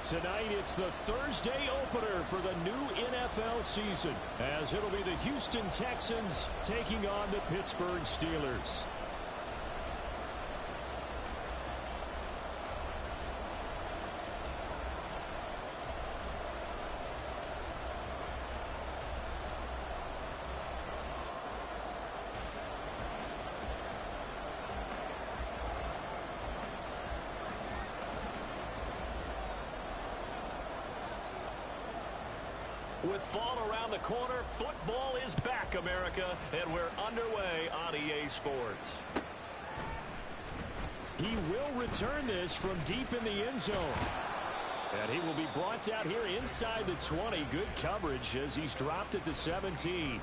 Tonight, it's the Thursday opener for the new NFL season, as it'll be the Houston Texans taking on the Pittsburgh Steelers. With fall around the corner, football is back, America, and we're underway on EA Sports. He will return this from deep in the end zone. And he will be brought out here inside the 20. Good coverage as he's dropped at the 17.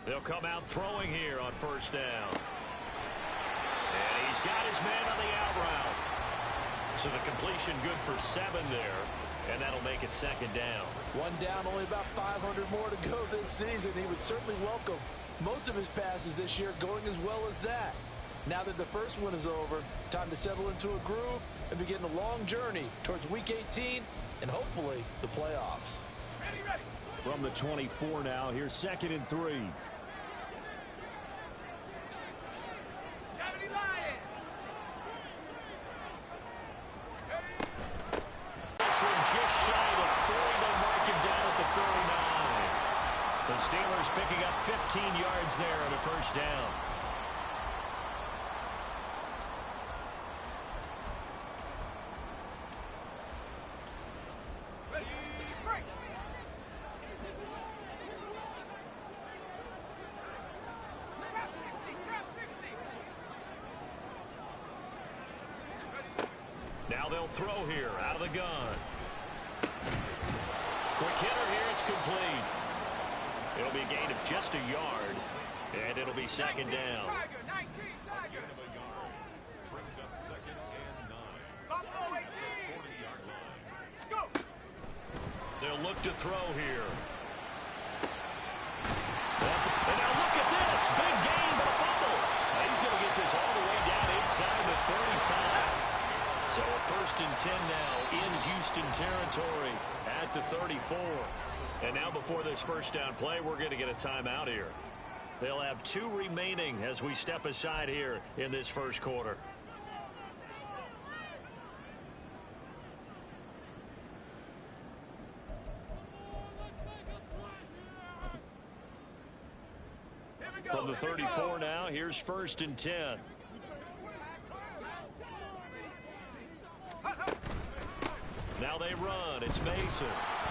They'll come out throwing here on first down. And he's got his man on the out route. So the completion good for 7 there. And that'll make it second down. One down, only about 500 more to go this season. He would certainly welcome most of his passes this year going as well as that. Now that the first one is over, time to settle into a groove and begin the long journey towards Week 18 and hopefully the playoffs. Ready. From the 24 now, here's 2nd and 3. The Steelers picking up 15 yards there on a first down. Ready, break. Trap 60. Now they'll throw here out of the gun. Quick hitter here, it's complete. It'll be a gain of just a yard, and it'll be second down. Tiger, 19, Tiger. Brings up 2nd and 9. Buffalo 18. 40-yard line. Let's go. They'll look to throw here. And now look at this. Big gain, but a fumble. He's going to get this all the way down inside the 35. So a 1st and 10 now in Houston territory at the 34. And now before this first down play, we're going to get a timeout here. They'll have 2 remaining as we step aside here in this first quarter. From the 34 now, here's 1st and 10. Now they run. It's Mason.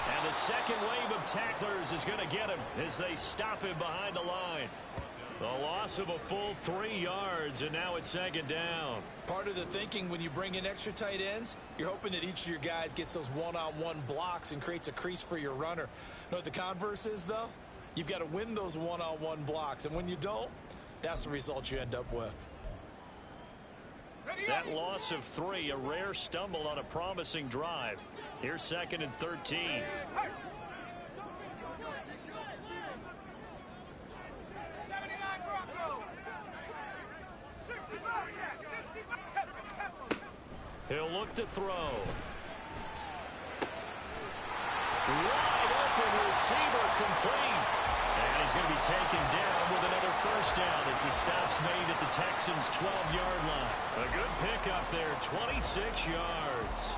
And the second wave of tacklers is going to get him as they stop him behind the line. The loss of a full 3 yards, and now it's second down. Part of the thinking when you bring in extra tight ends, you're hoping that each of your guys gets those one-on-one blocks and creates a crease for your runner. You know what the converse is, though? You've got to win those one-on-one blocks, and when you don't, that's the result you end up with. That loss of 3, a rare stumble on a promising drive. Here's 2nd and 13. He'll look to throw. Wide open receiver complete. And he's going to be taken down with another first down as the stop's made at the Texans' 12-yard line. A good pickup there, 26 yards.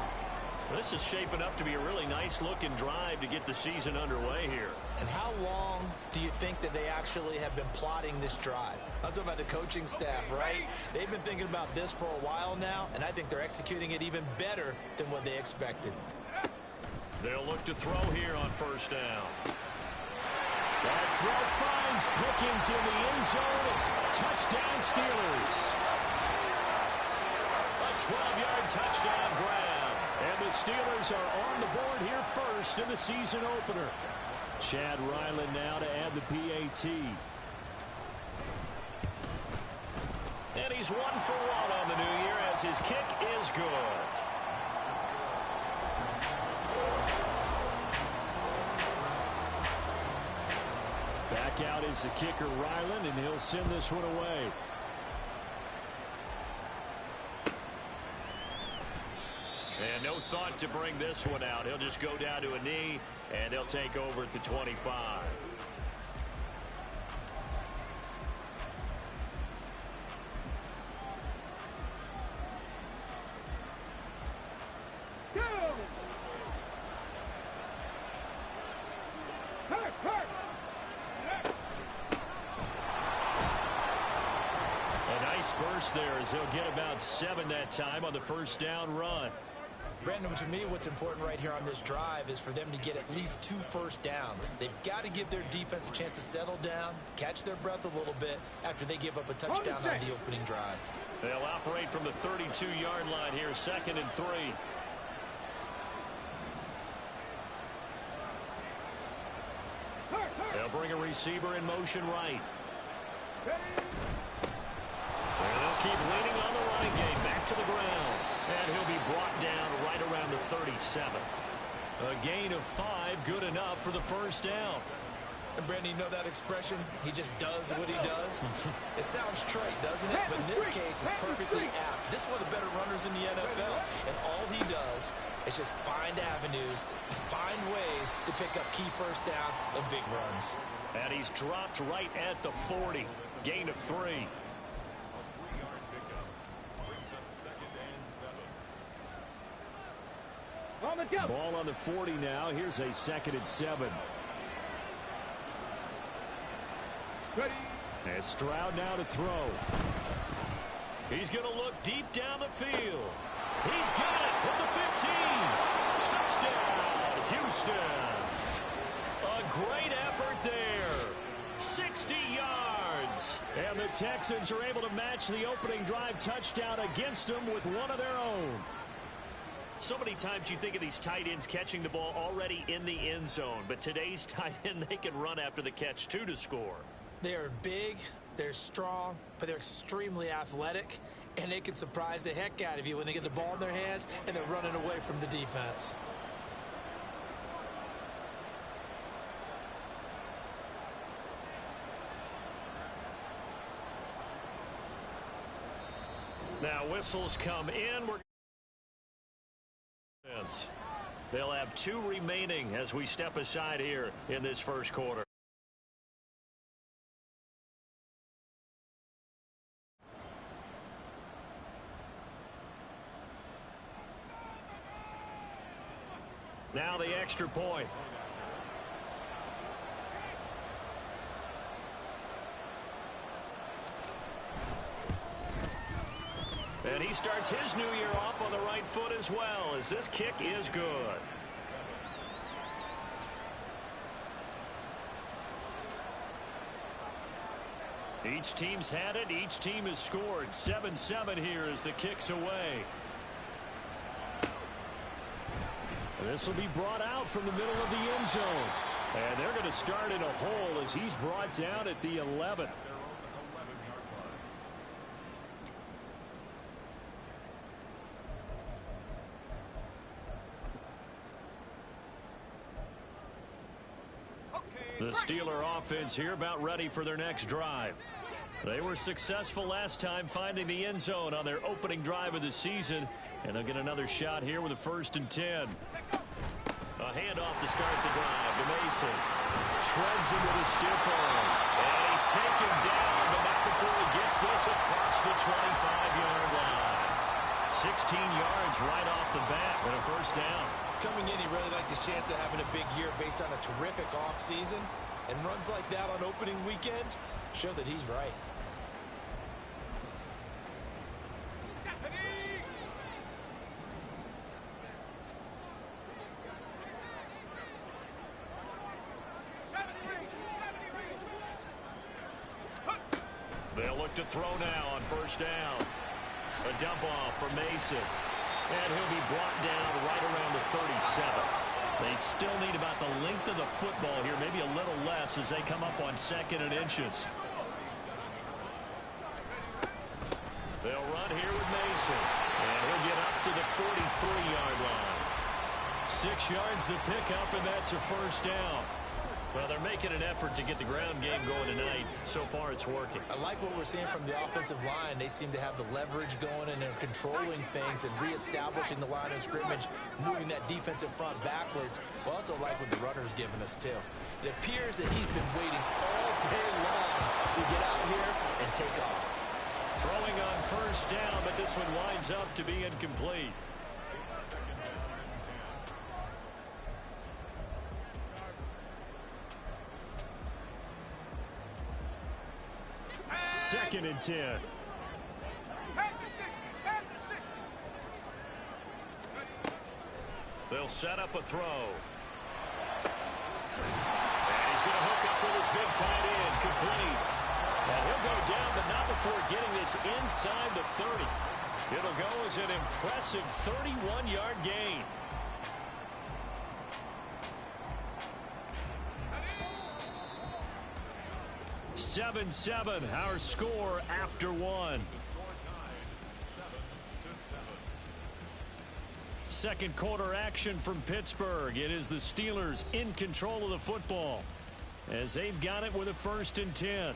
This is shaping up to be a really nice-looking drive to get the season underway here. And how long do you think that they actually have been plotting this drive? I'm talking about the coaching staff, right? They've been thinking about this for a while now, and I think they're executing it even better than what they expected. They'll look to throw here on first down. That throw finds Pickens in the end zone. Touchdown, Steelers. A 12-yard touchdown grab. And the Steelers are on the board here first in the season opener. Chad Ryland now to add the PAT. And he's 1 for 1 on the new year as his kick is good. Back out is the kicker, Ryland, and he'll send this one away. And no thought to bring this one out. He'll just go down to a knee, and he'll take over at the 25. Burst there as he'll get about 7 that time on the first down run. Brandon, to me, what's important right here on this drive is for them to get at least 2 first downs. They've got to give their defense a chance to settle down, catch their breath a little bit after they give up a touchdown on the opening drive. They'll operate from the 32-yard line here, 2nd and 3. They'll bring a receiver in motion right. And they'll keep leaning on the running game back to the ground. And he'll be brought down right around the 37. A gain of 5, good enough for the first down. And Brandon, you know that expression? He just does what he does. It sounds trite, doesn't it? But in this case, it's perfectly apt. This is one of the better runners in the NFL. And all he does is just find avenues, find ways to pick up key first downs and big runs. And he's dropped right at the 40. Gain of 3. 3-yard pickup. Brings up 2nd and 7. Ball on the 40 now. Here's a 2nd and 7. And Stroud now to throw. He's going to look deep down the field. He's got it at the 15. Touchdown, Houston. A great effort there. 60 yards. And the Texans are able to match the opening drive touchdown against them with one of their own. So many times you think of these tight ends catching the ball already in the end zone. But today's tight end, they can run after the catch, too, to score. They are big, they're strong, but they're extremely athletic, and they can surprise the heck out of you when they get the ball in their hands and they're running away from the defense. Now whistles come in. They'll have 2 remaining as we step aside here in this first quarter. Now the extra point. And he starts his new year off on the right foot as well, as this kick is good. Each team's had it. Each team has scored. 7-7 here as the kick's away. This will be brought out from the middle of the end zone. And they're going to start in a hole as he's brought down at the 11. They're on the 11-yard line. The Steeler offense here about ready for their next drive. They were successful last time finding the end zone on their opening drive of the season. And they'll get another shot here with a 1st and 10. A handoff to start the drive to Mason. Shreds him with a stiff arm. And he's taken down, but not before he gets this across the 25-yard line. 16 yards right off the bat and a 1st down. Coming in, he really liked his chance of having a big year based on a terrific offseason. And runs like that on opening weekend show that he's right. They'll look to throw now on 1st down. A dump off for Mason. And he'll be brought down right around the 37. They still need about the length of the football here, maybe pass as they come up on 2nd and inches. They'll run here with Mason. And he'll get up to the 43-yard line. 6 yards the pickup, and that's a first down. Well, they're making an effort to get the ground game going tonight. So far, it's working. I like what we're seeing from the offensive line. They seem to have the leverage going, and they're controlling things and reestablishing the line of scrimmage, moving that defensive front backwards. But also like what the runner's giving us, too. It appears that he's been waiting all day long to get out here and take off. Throwing on first down, but this one winds up to be incomplete. Second and 10. At the 60. At the 60. They'll set up a throw. And he's going to hook up with his big tight end. Complete. And he'll go down, but not before getting this inside the 30. It'll go as an impressive 31-yard gain. Seven, our score after one. The score tied 7-7. Second quarter action from Pittsburgh. It is the Steelers in control of the football as they've got it with a 1st and 10.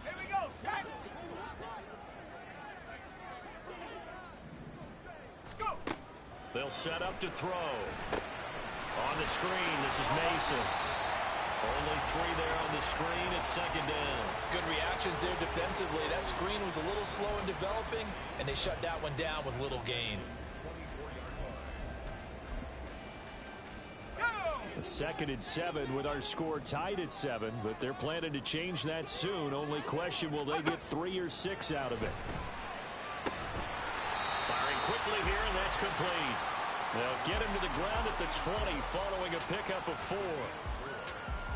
Here we go. Sack. Let's go. They'll set up to throw. On the screen, this is Mason. Only 3 there on the screen at 2nd down. Good reactions there defensively. That screen was a little slow in developing, and they shut that one down with little gain. A 2nd and 7 with our score tied at 7, but they're planning to change that soon. Only question, will they get 3 or 6 out of it? Firing quickly here, and that's complete. They'll get him to the ground at the 20 following a pickup of 4.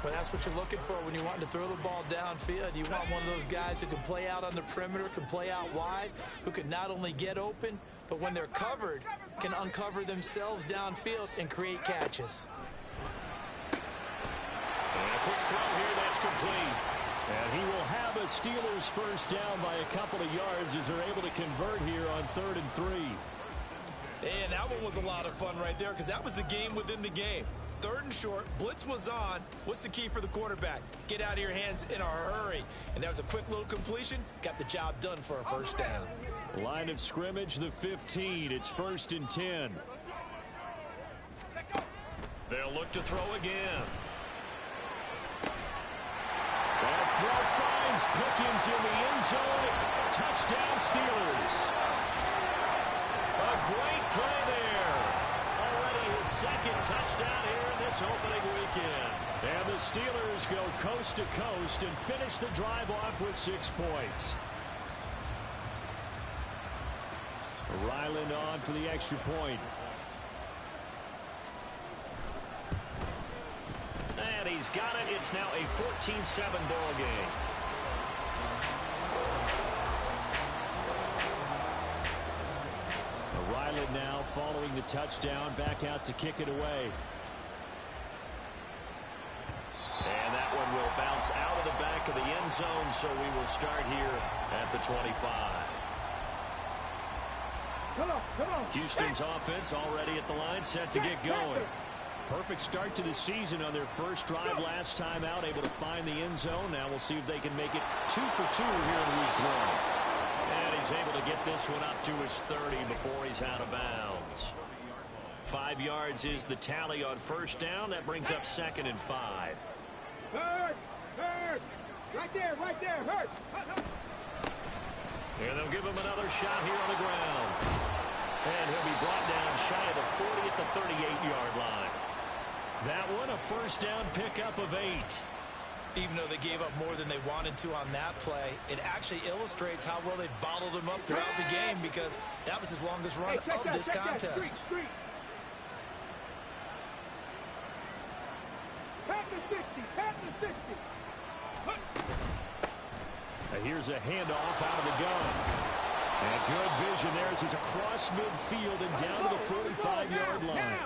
But that's what you're looking for when you want to throw the ball downfield. You want one of those guys who can play out on the perimeter, can play out wide, who can not only get open, but when they're covered, can uncover themselves downfield and create catches. And a quick throw here, that's complete. And he will have a Steelers first down by a couple of yards as they're able to convert here on 3rd and 3. And that one was a lot of fun right there because that was the game within the game. 3rd and short, blitz was on. What's the key for the quarterback? Get out of your hands in a hurry. And that was a quick little completion. Got the job done for a first down. Line of scrimmage, the 15. It's 1st and 10. They'll look to throw again. That throw finds Pickens in the end zone. Touchdown Steelers. A great play there. Already his 2nd touchdown here in this opening weekend. And the Steelers go coast to coast and finish the drive off with 6 points. Ryland on for the extra point. And he's got it. It's now a 14-7 ball game. Ryland now following the touchdown, back out to kick it away. And that one will bounce out of the back of the end zone, so we will start here at the 25. Come on. Houston's offense already at the line, set to get going. Perfect start to the season on their first drive last time out, able to find the end zone. Now we'll see if they can make it 2 for 2 here in week 1. And he's able to get this one up to his 30 before he's out of bounds. 5 yards is the tally on first down. That brings up 2nd and 5. Hurt. Right there, hurt. And they'll give him another shot here on the ground. And he'll be brought down shy of the 40 at the 38-yard line. That one, a first down pickup of 8. Even though they gave up more than they wanted to on that play, it actually illustrates how well they bottled him up throughout the game because that was his longest run of this contest. Street. Pat the 60. And here's a handoff out of the gun. And conversion there as he's across midfield and down to the 45-yard line.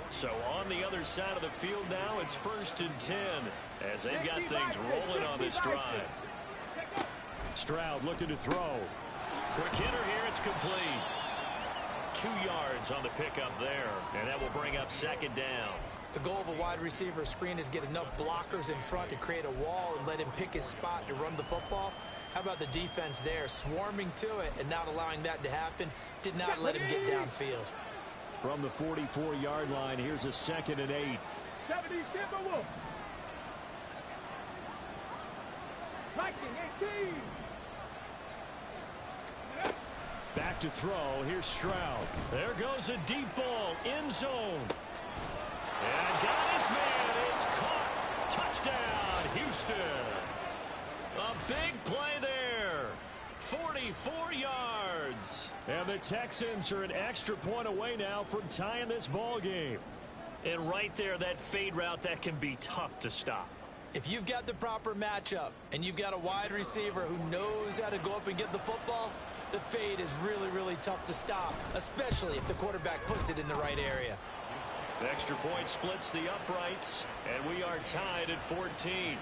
So on the other side of the field now, it's 1st and 10 as they've got things rolling on this drive. Stroud looking to throw. Quick hitter here, it's complete. 2 yards on the pickup there, and that will bring up 2nd down. The goal of a wide receiver screen is get enough blockers in front to create a wall and let him pick his spot to run the football. How about the defense there, swarming to it and not allowing that to happen? Did not let him get downfield. From the 44-yard line, here's a 2nd and 8. 70 Timberwolves. 19-18. Back to throw. Here's Stroud. There goes a deep ball, end zone. And got his man. It's caught. Touchdown, Houston. A big play there. 44 yards. And the Texans are an extra point away now from tying this ball game. And right there, that fade route, that can be tough to stop. If you've got the proper matchup and you've got a wide receiver who knows how to go up and get the football, the fade is really, really tough to stop, especially if the quarterback puts it in the right area. The extra point splits the uprights, and we are tied at 14.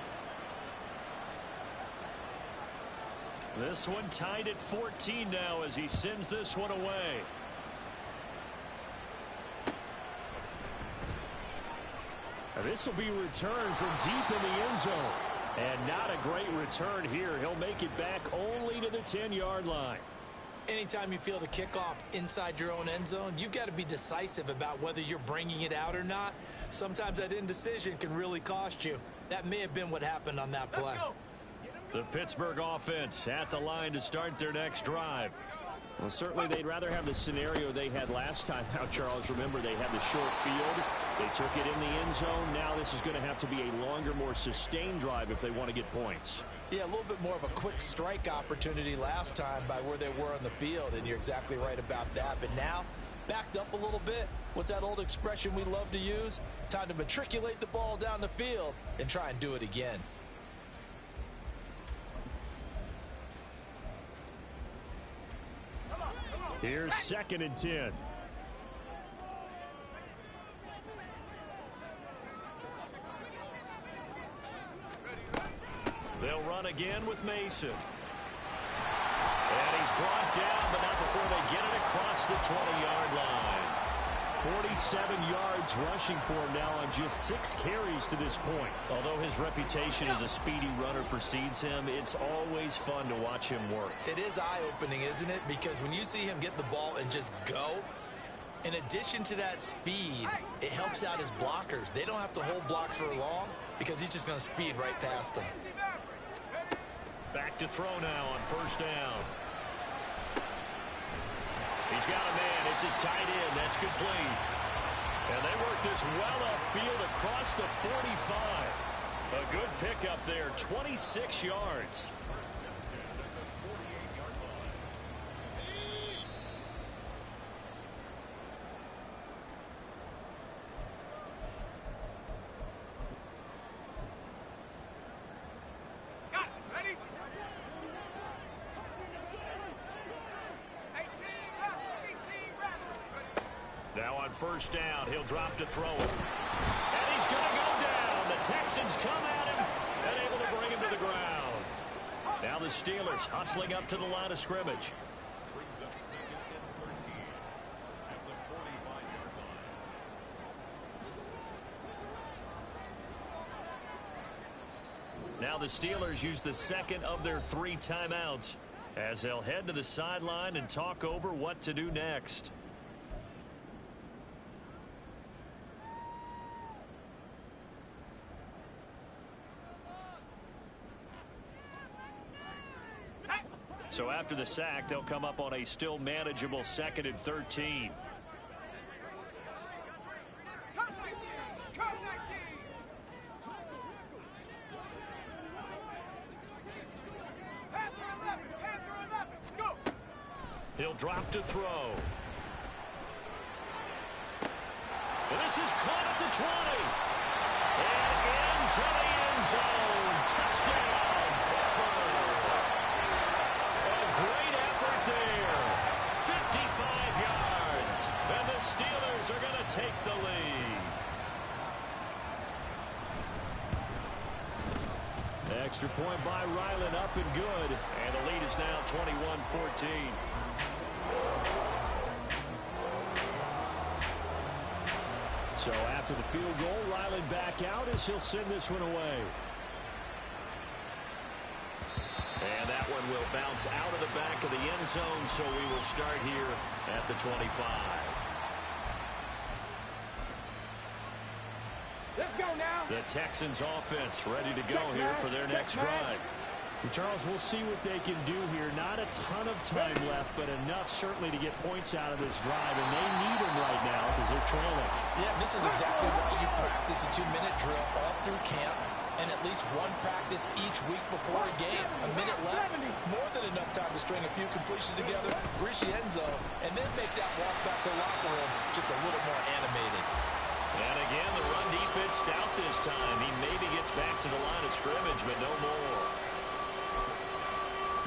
This one tied at 14 now as he sends this one away. And this will be returned from deep in the end zone. And not a great return here. He'll make it back only to the 10-yard line. Anytime you feel the kickoff inside your own end zone, you've got to be decisive about whether you're bringing it out or not. Sometimes that indecision can really cost you. That may have been what happened on that play. The Pittsburgh offense at the line to start their next drive. Well, certainly they'd rather have the scenario they had last time out, Charles. Remember, they had the short field. They took it in the end zone. Now this is going to have to be a longer, more sustained drive if they want to get points. Yeah, a little bit more of a quick strike opportunity last time by where they were on the field, and you're exactly right about that. But now, backed up a little bit. What's that old expression we love to use? Time to matriculate the ball down the field and try and do it again. Here's 2nd and 10. They'll run again with Mason. And he's brought down, but not before they get it across the 20-yard line. 47 yards rushing for him now on just 6 carries to this point. Although his reputation as a speedy runner precedes him, it's always fun to watch him work. It is eye-opening, isn't it? Because when you see him get the ball and just go, in addition to that speed, it helps out his blockers. They don't have to hold blocks for long because he's just going to speed right past them. Back to throw now on 1st down. He's got a man. It's his tight end. That's complete. And they work this well upfield across the 45. A good pickup there, 26 yards. Now on 1st down, he'll drop to throw it. And he's going to go down. The Texans come at him and able to bring him to the ground. Now the Steelers hustling up to the line of scrimmage. Now the Steelers use the 2nd of their 3 timeouts as they'll head to the sideline and talk over what to do next. So after the sack, they'll come up on a still manageable 2nd and 13. He'll drop to throw. And this is caught at the 20. And into the end zone. Touchdown, Pittsburgh. A great effort there. Extra point by Ryland, up and good. And the lead is now 21-14. So after the field goal, Ryland back out as he'll send this one away. And that one will bounce out of the back of the end zone, so we will start here at the 25. Let's go now. The Texans offense ready to go here for their next drive. Charles, we'll see what they can do here. Not a ton of time left, but enough certainly to get points out of this drive, and they need them right now because they're trailing. Yeah, this is exactly why you practice a 2-minute drill all through camp and at least one practice each week before a game. A minute left, more than enough time to string a few completions together, reach the end zone, and then make that walk back to the locker room just a little more animated. And again, the run defense stout this time. He maybe gets back to the line of scrimmage, but no more.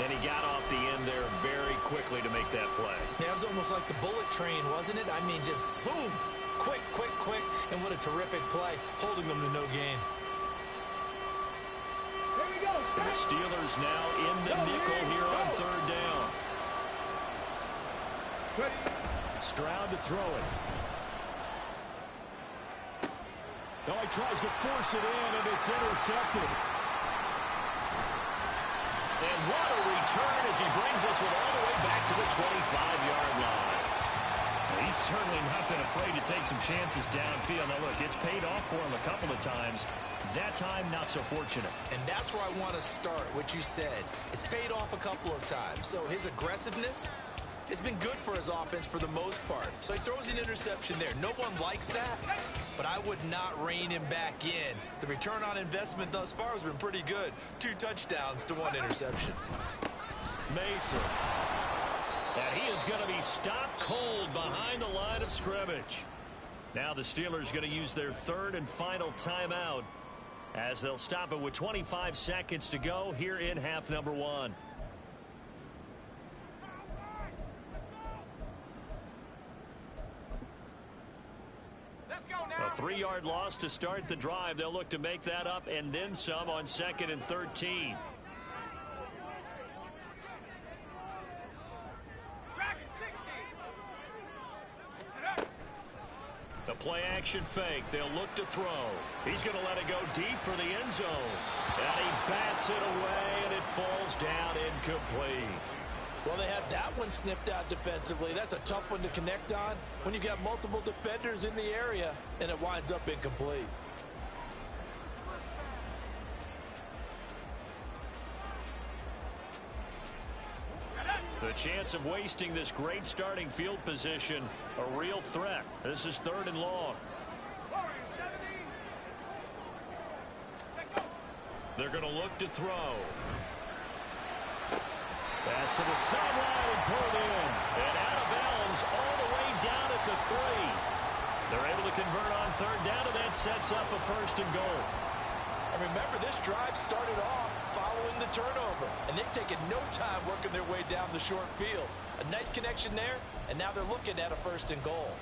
And he got off the end there very quickly to make that play. Yeah, it was almost like the bullet train, wasn't it? I mean, just zoom, quick, quick, quick, and what a terrific play, holding them to no gain. Here we go. And the Steelers now in the nickel here on third down. Ready. Stroud to throw it. Oh, he tries to force it in, and it's intercepted. And what a return as he brings us all the way back to the 25-yard line. He's certainly not been afraid to take some chances downfield. Now, look, it's paid off for him a couple of times. That time, not so fortunate. And that's where I want to start, what you said. It's paid off a couple of times. So his aggressiveness has been good for his offense for the most part. So he throws an interception there. No one likes that, but I would not rein him back in. The return on investment thus far has been pretty good. 2 touchdowns to 1 interception. Mason. And he is going to be stopped cold behind the line of scrimmage. Now the Steelers going to use their third and final timeout as they'll stop it with 25 seconds to go here in half number 1. Let's go now. A 3-yard loss to start the drive. They'll look to make that up and then some on 2nd and 13. Track it, 60. The play action fake. They'll look to throw. He's going to let it go deep for the end zone. And he bats it away, and it falls down incomplete. Well, they had that one snipped out defensively. That's a tough one to connect on when you got multiple defenders in the area, and it winds up incomplete. The chance of wasting this great starting field position, a real threat. This is 3rd and long. Warriors, 70. Let go. They're going to look to throw. Pass to the sideline and pulled in. And out of bounds all the way down at the 3. They're able to convert on 3rd down, and that sets up a 1st and goal. And remember, this drive started off following the turnover, and they've taken no time working their way down the short field. A nice connection there, and now they're looking at a 1st and goal.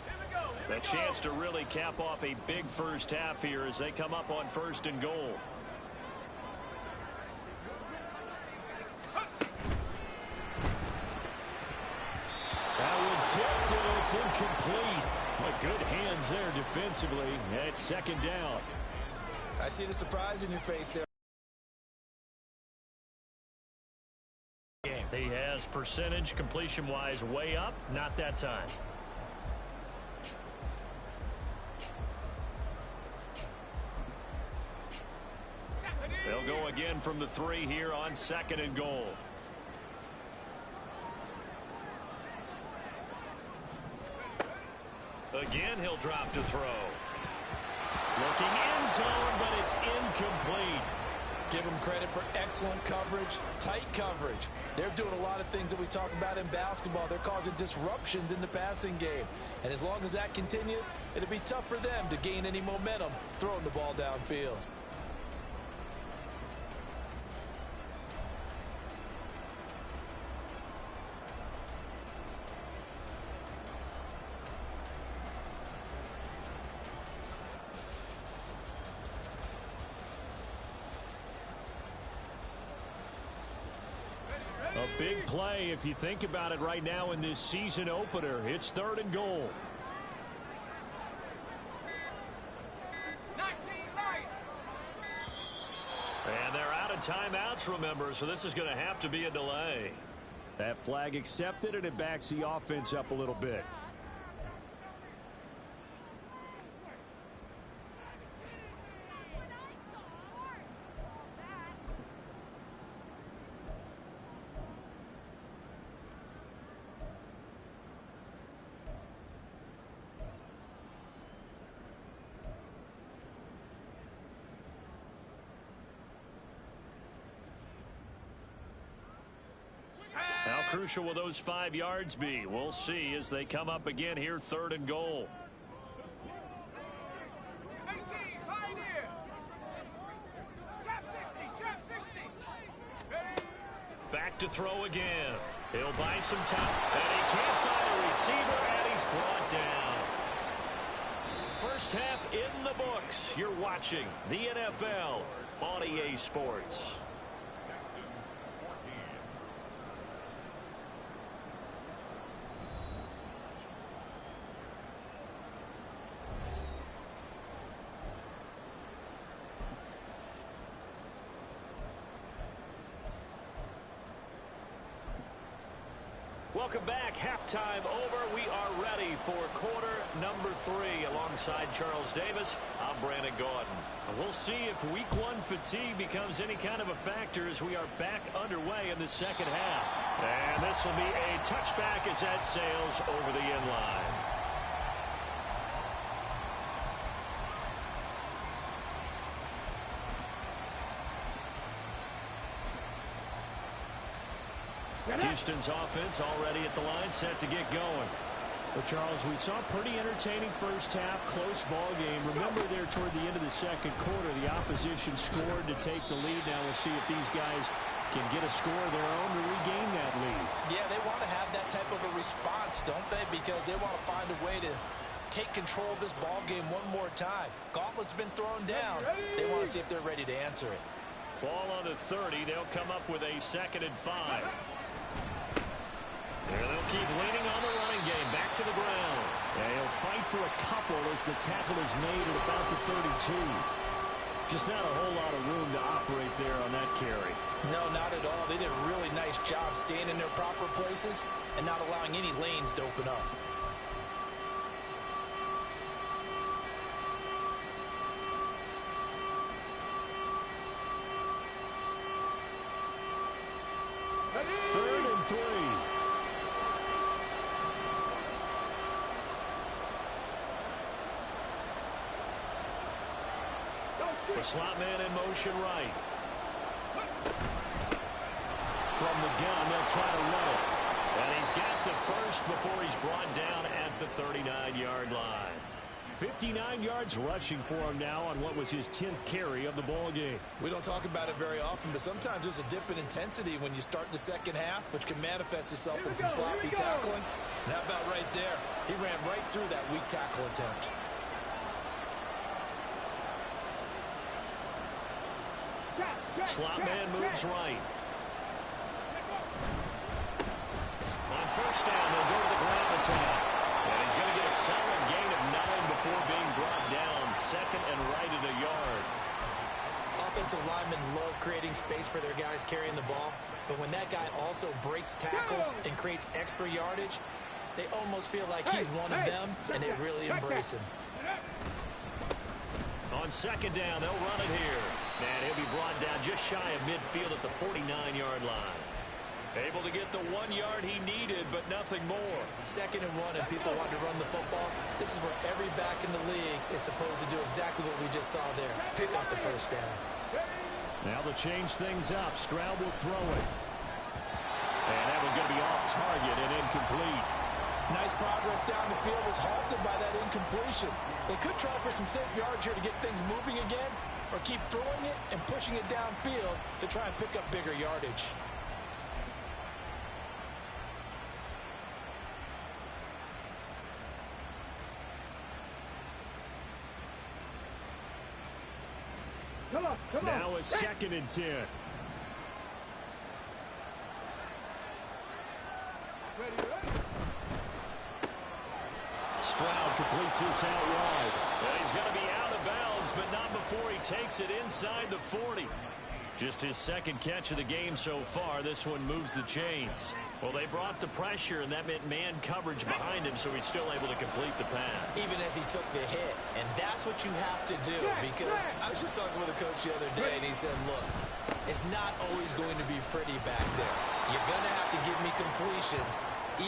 Here we go. Here we A go. chance to really cap off a big first half here as they come up on 1st and goal. That one tipped, and it's incomplete. But good hands there defensively. It's 2nd down. I see the surprise in your face there. He has percentage completion-wise way up. Not that time. They'll go again from the 3 here on 2nd and goal. Again, he'll drop to throw. Looking end zone, but it's incomplete. Give them credit for excellent coverage, tight coverage. They're doing a lot of things that we talk about in basketball. They're causing disruptions in the passing game. And as long as that continues, it'll be tough for them to gain any momentum throwing the ball downfield. A big play if you think about it right now in this season opener. It's 3rd and goal. 19, 9. And they're out of timeouts, remember, so this is going to have to be a delay. That flag accepted, and it backs the offense up a little bit. How crucial will those 5 yards be? We'll see as they come up again here, 3rd and goal. 18, Pioneer. Trap 60, trap 60. Ready? Back to throw again. He'll buy some time. And he can't find a receiver, and he's brought down. First half in the books. You're watching the NFL on EA Sports. Welcome back. Halftime over. We are ready for quarter number 3. Alongside Charles Davis, I'm Brandon Gaudin. And we'll see if week 1 fatigue becomes any kind of a factor as we are back underway in the second half. And this will be a touchback as that sails over the end line. Houston's offense already at the line, set to get going. Well, Charles, we saw a pretty entertaining first half, close ball game. Remember there toward the end of the second quarter, the opposition scored to take the lead. Now we'll see if these guys can get a score of their own to regain that lead. Yeah, they want to have that type of a response, don't they? Because they want to find a way to take control of this ball game one more time. Gauntlet's been thrown down. They want to see if they're ready to answer it. Ball on the 30. They'll come up with a 2nd and 5. There they'll keep leaning on the running game. Back to the ground. Yeah, he'll fight for a couple as the tackle is made at about the 32. Just not a whole lot of room to operate there on that carry. No, not at all. They did a really nice job staying in their proper places and not allowing any lanes to open up. Third and 3. The slot man in motion right. From the gun, they'll try to run it. And he's got the first before he's brought down at the 39-yard line. 59 yards rushing for him now on what was his 10th carry of the ball game. We don't talk about it very often, but sometimes there's a dip in intensity when you start the second half, which can manifest itself in some sloppy tackling. And how about right there? He ran right through that weak tackle attempt. Slot man moves right. On first down, they'll go to the ground attack. And he's going to get a solid gain of 9 before being brought down. 2nd and right at a yard. Offensive linemen love creating space for their guys carrying the ball. But when that guy also breaks tackles and creates extra yardage, they almost feel like he's one of them, and they really embrace him. On 2nd down, they'll run it here. And he'll be brought down just shy of midfield at the 49-yard line. Able to get the 1 yard he needed, but nothing more. 2nd and 1, and people want to run the football. This is where every back in the league is supposed to do exactly what we just saw there. Pick up the first down. Now they'll change things up. Stroud will throw it. And that one's going to be off target and incomplete. Nice progress down the field was halted by that incompletion. They could try for some safe yards here to get things moving again, or keep throwing it and pushing it downfield to try and pick up bigger yardage. Now a 2nd and 10. Stroud completes this out wide. And he's going to be out of bounds, but not before he takes it inside the 40. Just his second catch of the game so far. This one moves the chains. Well, they brought the pressure, and that meant man coverage behind him, so he's still able to complete the pass. Even as he took the hit. And that's what you have to do, because I was just talking with a coach the other day, and he said, look, it's not always going to be pretty back there. You're going to have to give me completions.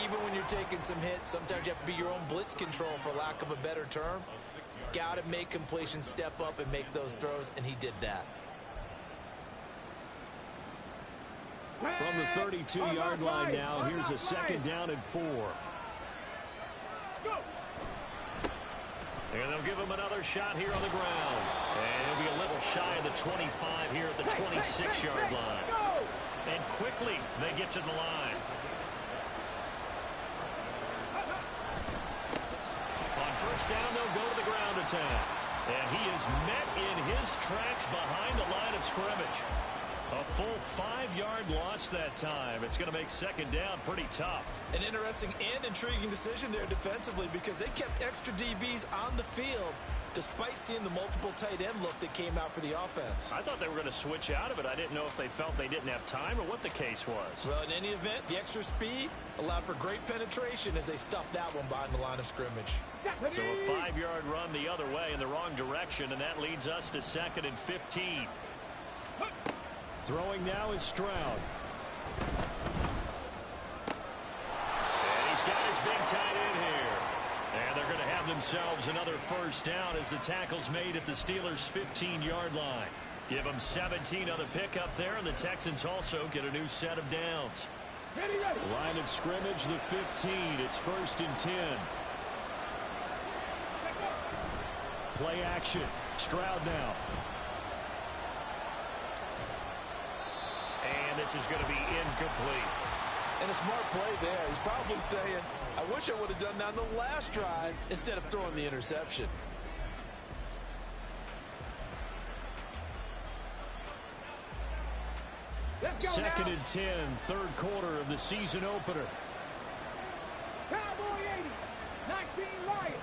Even when you're taking some hits, sometimes you have to be your own blitz control, for lack of a better term. Got to make completions, step up, and make those throws, and he did that. From the 32-yard line now, here's a 2nd down and 4. And they'll give him another shot here on the ground. And he'll be a little shy of the 25 here at the 26-yard line. And quickly, they get to the line. On first down, they'll go to the ground attack. And he is met in his tracks behind the line of scrimmage. A full 5-yard loss that time. It's going to make 2nd down pretty tough. An interesting and intriguing decision there defensively, because they kept extra DBs on the field despite seeing the multiple tight end look that came out for the offense. I thought they were going to switch out of it. I didn't know if they felt they didn't have time or what the case was. Well, in any event, the extra speed allowed for great penetration as they stuffed that one behind the line of scrimmage. So a 5-yard run the other way in the wrong direction, and that leads us to 2nd and 15. Throwing now is Stroud. And he's got his big tight end here. And they're going to have themselves another first down as the tackle's made at the Steelers' 15-yard line. Give them 17 on the pickup there, and the Texans also get a new set of downs. Line of scrimmage, the 15. It's 1st and 10. Play action. Stroud now. And this is going to be incomplete. And a smart play there. He's probably saying, I wish I would have done that on the last drive instead of throwing the interception. Second and 10, 3rd quarter of the season opener. Cowboy 80, 19 Lions.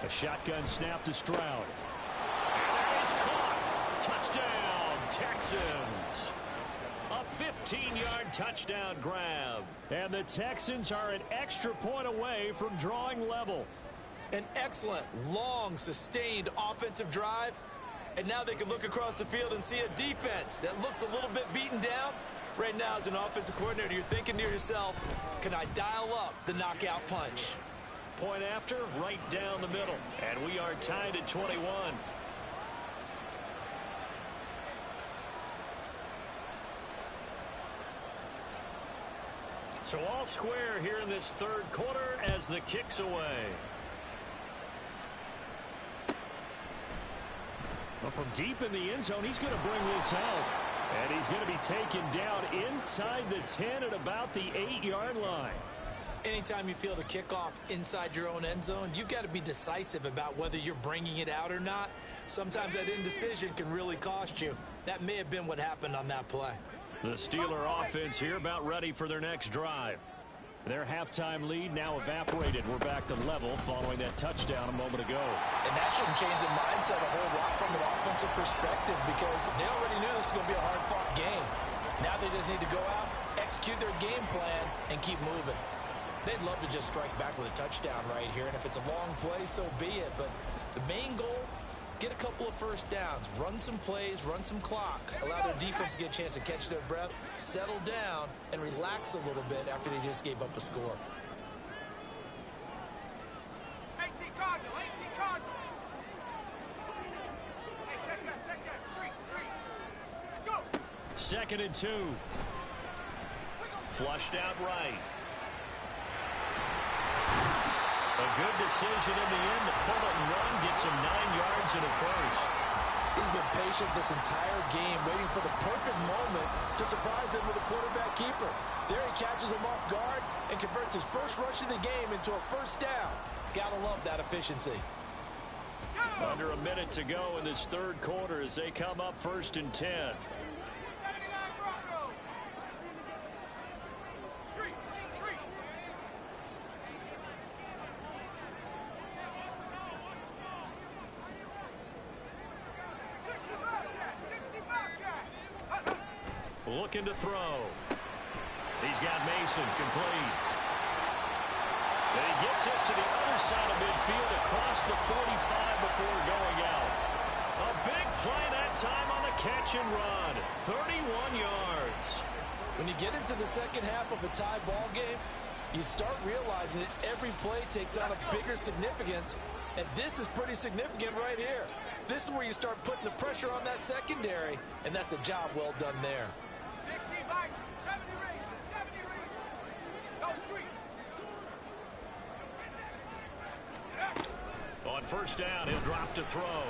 A shotgun snap to Stroud. And he's caught. Touchdown, Texans. A 15-yard touchdown grab. And the Texans are an extra point away from drawing level. An excellent, long, sustained offensive drive. And now they can look across the field and see a defense that looks a little bit beaten down. Right now, as an offensive coordinator, you're thinking to yourself, can I dial up the knockout punch? Point after, right down the middle. And we are tied at 21. So all square here in this 3rd quarter as the kick's away. Well, from deep in the end zone, he's going to bring this out. And he's going to be taken down inside the 10 at about the 8-yard line. Anytime you feel the kickoff inside your own end zone, you've got to be decisive about whether you're bringing it out or not. Sometimes that indecision can really cost you. That may have been what happened on that play. The Steeler offense here about ready for their next drive. Their halftime lead now evaporated. We're back to level following that touchdown a moment ago. And that shouldn't change the mindset a whole lot from an offensive perspective, because they already knew this was going to be a hard-fought game. Now they just need to go out, execute their game plan, and keep moving. They'd love to just strike back with a touchdown right here, and if it's a long play, so be it. But the main goal, get a couple of first downs, run some plays, run some clock, allow their defense to get a chance to catch their breath, settle down, and relax a little bit after they just gave up a score. 18 Cardinal, 18 Cardinal. Hey, check that. Three. Let's go. 2nd and 2. Flushed out right. A good decision in the end. The pull it and run gets him 9 yards and a first. He's been patient this entire game, waiting for the perfect moment to surprise him with a quarterback keeper. There he catches him off guard and converts his first rush of the game into a first down. Gotta love that efficiency. Under a minute to go in this 3rd quarter as they come up 1st and 10. 79 Broncos. Looking to throw. He's got Mason complete. And he gets this to the other side of midfield across the 45 before going out. A big play that time on the catch and run. 31 yards. When you get into the second half of a tie ball game, you start realizing that every play takes on a bigger significance, and this is pretty significant right here. This is where you start putting the pressure on that secondary, and that's a job well done there. 60 Bison, 70 Rangers, 70 Rangers. Go street. On first down, he'll drop to throw.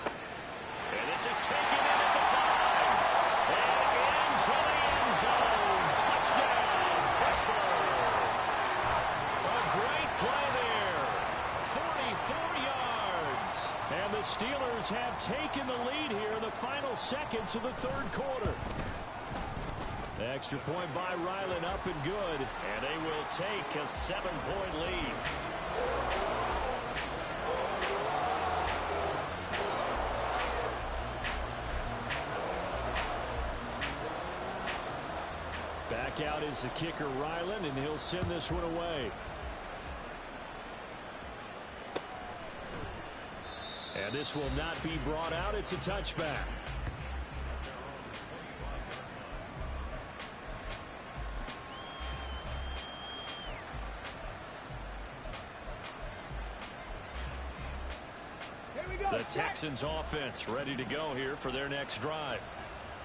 And this is taken in at the 5. And into the end zone. Touchdown, Pittsburgh. A great play there. 44 yards. And the Steelers have taken the lead here in the final seconds of the third quarter. Extra point by Ryland, up and good. And they will take a 7-point lead. Back out is the kicker, Ryland, and he'll send this one away. And this will not be brought out. It's a touchback. The Texans offense ready to go here for their next drive.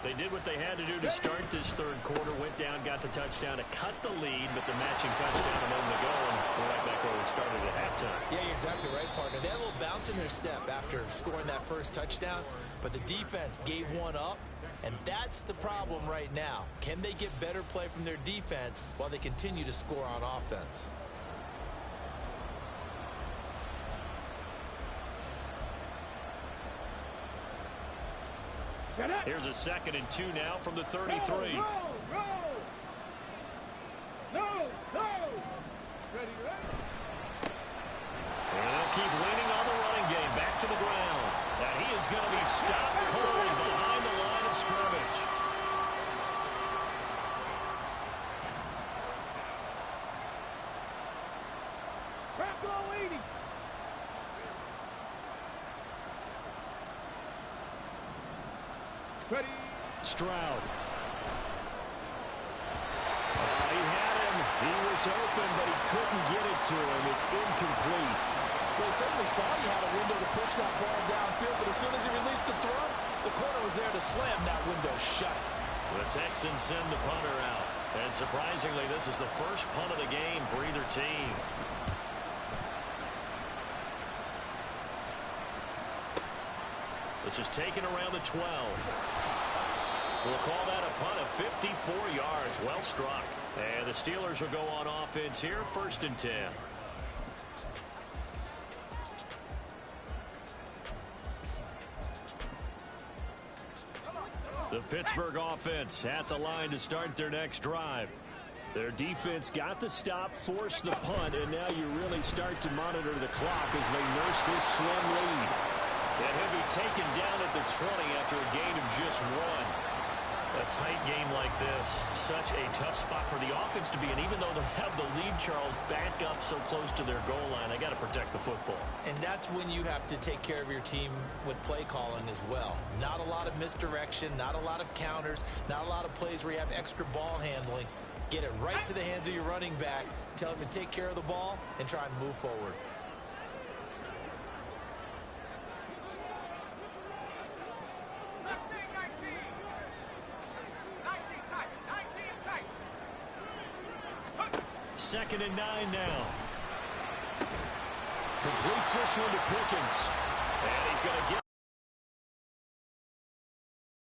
They did what they had to do to start this third quarter, went down, got the touchdown to cut the lead, but the matching touchdown a moment ago, and we're right back where we started at halftime. Yeah, you're exactly right, partner. They had a little bounce in their step after scoring that first touchdown, but the defense gave one up, and that's the problem right now. Can they get better play from their defense while they continue to score on offense? Here's a 2nd and 2 now from the 33. No. Ready, ready. And they'll keep leaning on the running game. Back to the ground. And he is going to be stopped cold behind the line of scrimmage. Trap low 80. Ready. Stroud. He had him. He was open, but he couldn't get it to him. It's incomplete. Well, he certainly thought he had a window to push that ball downfield, but as soon as he released the throw, the corner was there to slam that window shut. The Texans send the punter out. And surprisingly, this is the first punt of the game for either team. This is taken around the 12. We'll call that a punt of 54 yards. Well struck. And the Steelers will go on offense here, 1st and 10. The Pittsburgh offense at the line to start their next drive. Their defense got the stop, forced the punt, and now you really start to monitor the clock as they nurse this slim lead. And he'll be taken down at the 20 after a gain of just 1. A tight game like this, such a tough spot for the offense to be in. Even though they have the lead, Charles, back up so close to their goal line, they got to protect the football. And that's when you have to take care of your team with play calling as well. Not a lot of misdirection, not a lot of counters, not a lot of plays where you have extra ball handling. Get it right to the hands of your running back, tell him to take care of the ball, and try and move forward. Mustang 19. 19 tight. 19 tight. 2nd and 9 now. Completes this one to Pickens. And he's going to get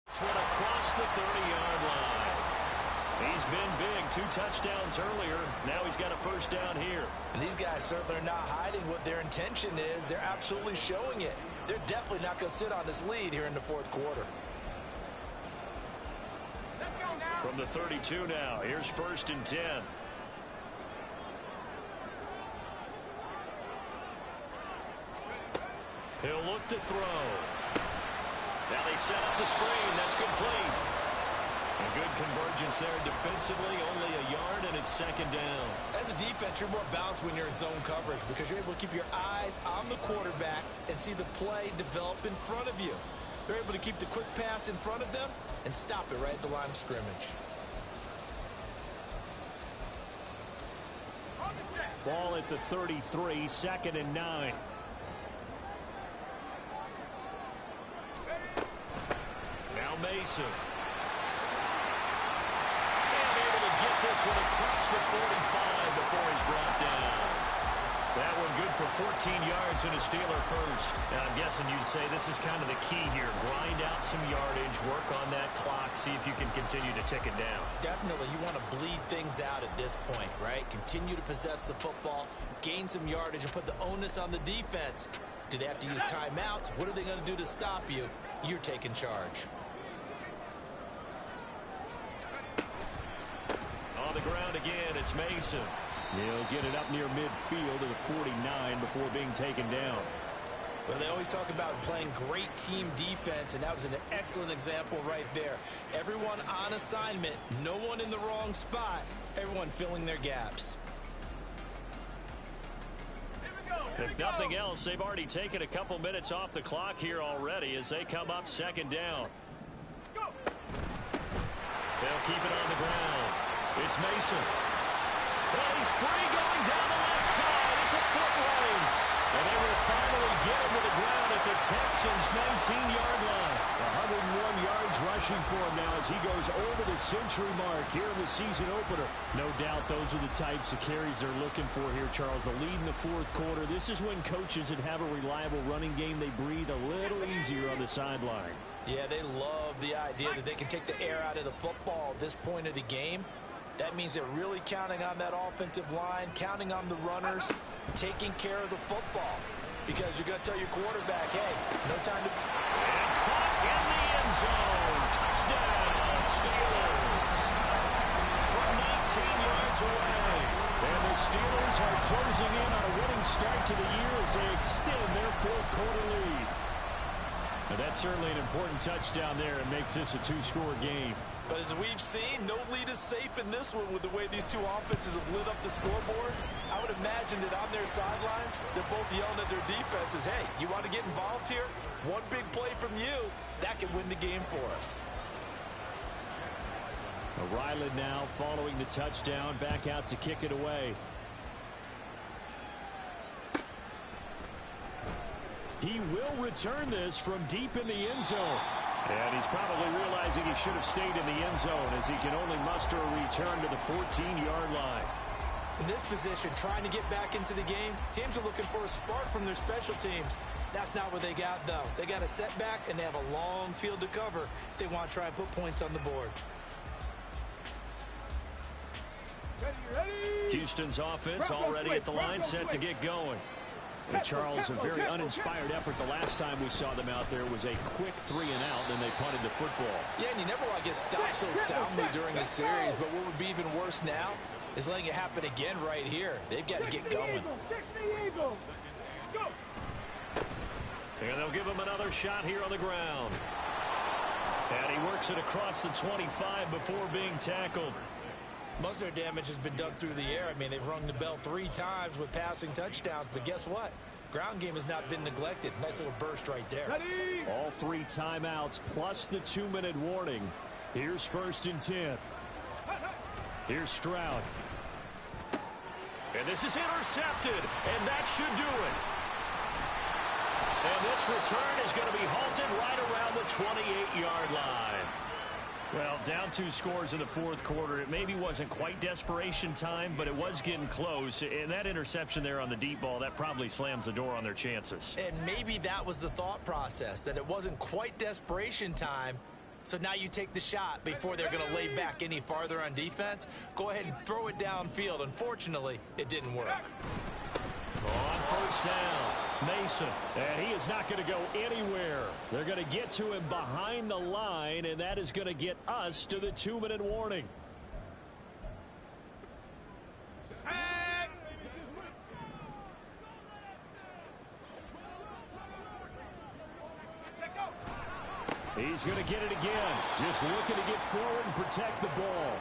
this one across the 30-yard line. He's been big. 2 touchdowns earlier. Now he's got a first down here. And these guys certainly are not hiding what their intention is. They're absolutely showing it. They're definitely not going to sit on this lead here in the fourth quarter. Let's go now. From the 32 now, here's 1st and 10. He'll look to throw. Now they set up the screen. That's complete. intelligence there defensively. Only a yard, and it's second down. As a defense, you're more balanced when you're in zone coverage because you're able to keep your eyes on the quarterback and see the play develop in front of you. They're able to keep the quick pass in front of them and stop it right at the line of scrimmage. Ball at the 33, 2nd and 9. Now Mason. And able to get this one across the 45 before he's brought down. That one good for 14 yards and a Steeler first. And I'm guessing you'd say this is kind of the key here. Grind out some yardage, work on that clock, see if you can continue to tick it down. Definitely, you want to bleed things out at this point, right? Continue to possess the football, gain some yardage, and put the onus on the defense. Do they have to use timeouts? What are they going to do to stop you? You're taking charge. On the ground again, it's Mason. He'll get it up near midfield to the 49 before being taken down. Well, they always talk about playing great team defense, and that was an excellent example right there. Everyone on assignment, no one in the wrong spot, everyone filling their gaps. If nothing else, they've already taken a couple minutes off the clock here already as they come up second down. They'll keep it on the ground. It's Mason. Well, he's free going down the left side. It's a foot race. And they will finally get him to the ground at the Texans' 19-yard line. 101 yards rushing for him now as he goes over the century mark here in the season opener. No doubt those are the types of carries they're looking for here, Charles. The lead in the fourth quarter. This is when coaches that have a reliable running game, they breathe a little easier on the sideline. Yeah, they love the idea that they can take the air out of the football at this point of the game. That means they're really counting on that offensive line, counting on the runners, taking care of the football. Because you're going to tell your quarterback, hey, no time to... And caught in the end zone. Touchdown, Steelers. From 19 yards away. And the Steelers are closing in on a winning start to the year as they extend their fourth quarter lead. Now that's certainly an important touchdown there. It makes this a two-score game. But as we've seen, no lead is safe in this one with the way these two offenses have lit up the scoreboard. I would imagine that on their sidelines, they're both yelling at their defenses, hey, you want to get involved here? One big play from you, that can win the game for us. Ryland now following the touchdown, back out to kick it away. He will return this from deep in the end zone. And he's probably realizing he should have stayed in the end zone as he can only muster a return to the 14-yard line. In this position, trying to get back into the game, teams are looking for a spark from their special teams. That's not what they got, though. They got a setback, and they have a long field to cover if they want to try and put points on the board. Houston's offense already at the line, set to get going. And Charles, a very uninspired effort the last time we saw them out there was a quick 3-and-out, and they punted the football. Yeah, and you never want to get stopped so soundly during a series, but what would be even worse now is letting it happen again right here. They've got to get going. And they'll give him another shot here on the ground. And he works it across the 25 before being tackled. Most of their damage has been done through the air. I mean, they've rung the bell 3 times with passing touchdowns, but guess what? Ground game has not been neglected. Nice little burst right there. All 3 timeouts plus the 2-minute warning. Here's 1st and 10. Here's Stroud. And this is intercepted, and that should do it. And this return is going to be halted right around the 28-yard line. Well, down 2 scores in the fourth quarter. It maybe wasn't quite desperation time, but it was getting close. And that interception there on the deep ball, that probably slams the door on their chances. And maybe that was the thought process, that it wasn't quite desperation time. So now you take the shot before they're going to lay back any farther on defense. Go ahead and throw it downfield. Unfortunately, it didn't work. On first down, Mason. And he is not going to go anywhere. They're going to get to him behind the line, and that is going to get us to the 2-minute warning. He's going to get it again. Just looking to get forward and protect the ball.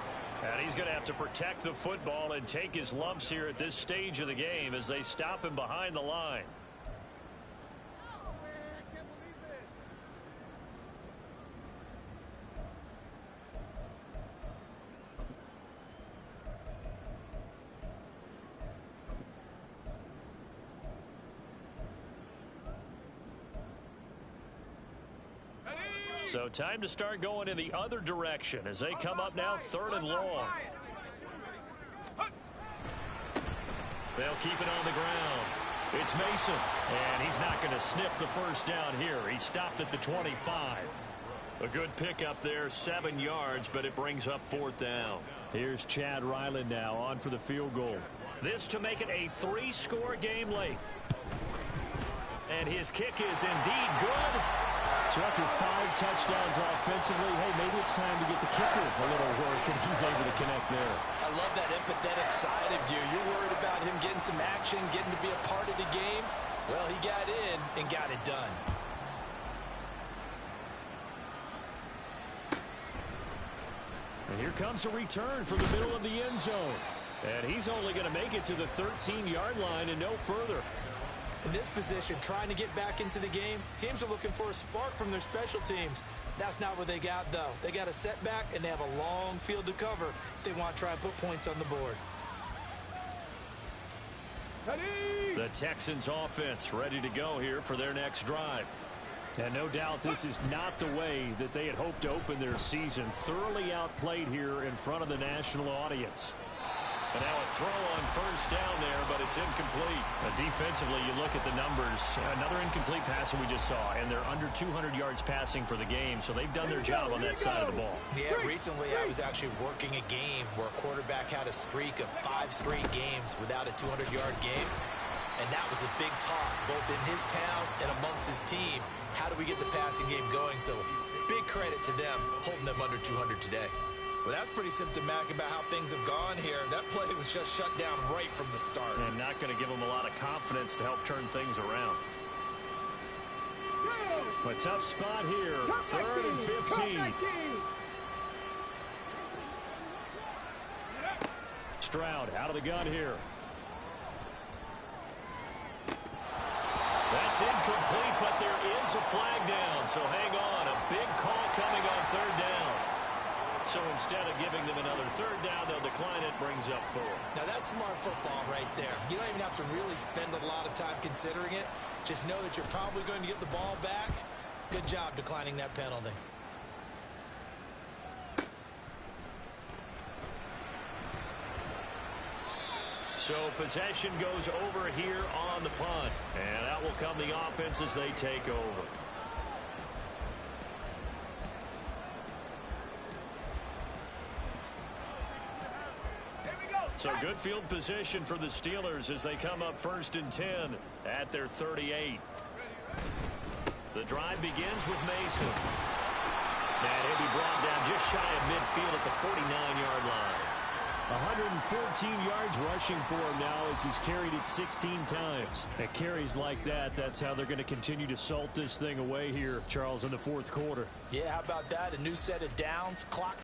And he's going to have to protect the football and take his lumps here at this stage of the game as they stop him behind the line. So time to start going in the other direction as they come up now 3rd and long. They'll keep it on the ground. It's Mason, and he's not going to sniff the first down here. He stopped at the 25. A good pickup there, 7 yards, but it brings up 4th down. Here's Chad Ryland now on for the field goal. This to make it a 3-score game late. And his kick is indeed good. So after 5 touchdowns offensively, hey, maybe it's time to get the kicker a little work, and he's able to connect there. I love that empathetic side of you. You're worried about him getting some action, getting to be a part of the game. Well, he got in and got it done. And here comes a return from the middle of the end zone. And he's only going to make it to the 13-yard line and no further. In this position, trying to get back into the game, teams are looking for a spark from their special teams. That's not what they got, though. They got a setback, and they have a long field to cover if they want to try and put points on the board. The Texans offense ready to go here for their next drive. And no doubt this is not the way that they had hoped to open their season. Thoroughly outplayed here in front of the national audience. And now a throw on first down there, but it's incomplete. Defensively, you look at the numbers. Another incomplete pass that we just saw, and they're under 200 yards passing for the game, so they've done their job on that side of the ball. Yeah, recently I was actually working a game where a quarterback had a streak of 5 straight games without a 200-yard game. And that was a big talk, both in his town and amongst his team. How do we get the passing game going? So big credit to them holding them under 200 today. Well, that's pretty symptomatic about how things have gone here. That play was just shut down right from the start. And not going to give them a lot of confidence to help turn things around. A tough spot here. 3rd and 15. Stroud out of the gun here. That's incomplete, but there is a flag down. So hang on. A big call coming on 3rd down. So instead of giving them another 3rd down, they'll decline it, brings up 4. Now that's smart football right there. You don't even have to really spend a lot of time considering it. Just know that you're probably going to get the ball back. Good job declining that penalty. So possession goes over here on the punt. And that will come the offense as they take over. So good field position for the Steelers as they come up 1st and 10 at their 38. The drive begins with Mason. And he'll be brought down just shy of midfield at the 49-yard line. 114 yards rushing for him now as he's carried it 16 times. At carries like that, that's how they're going to continue to salt this thing away here, Charles, in the 4th quarter. Yeah, how about that? A new set of downs. Clock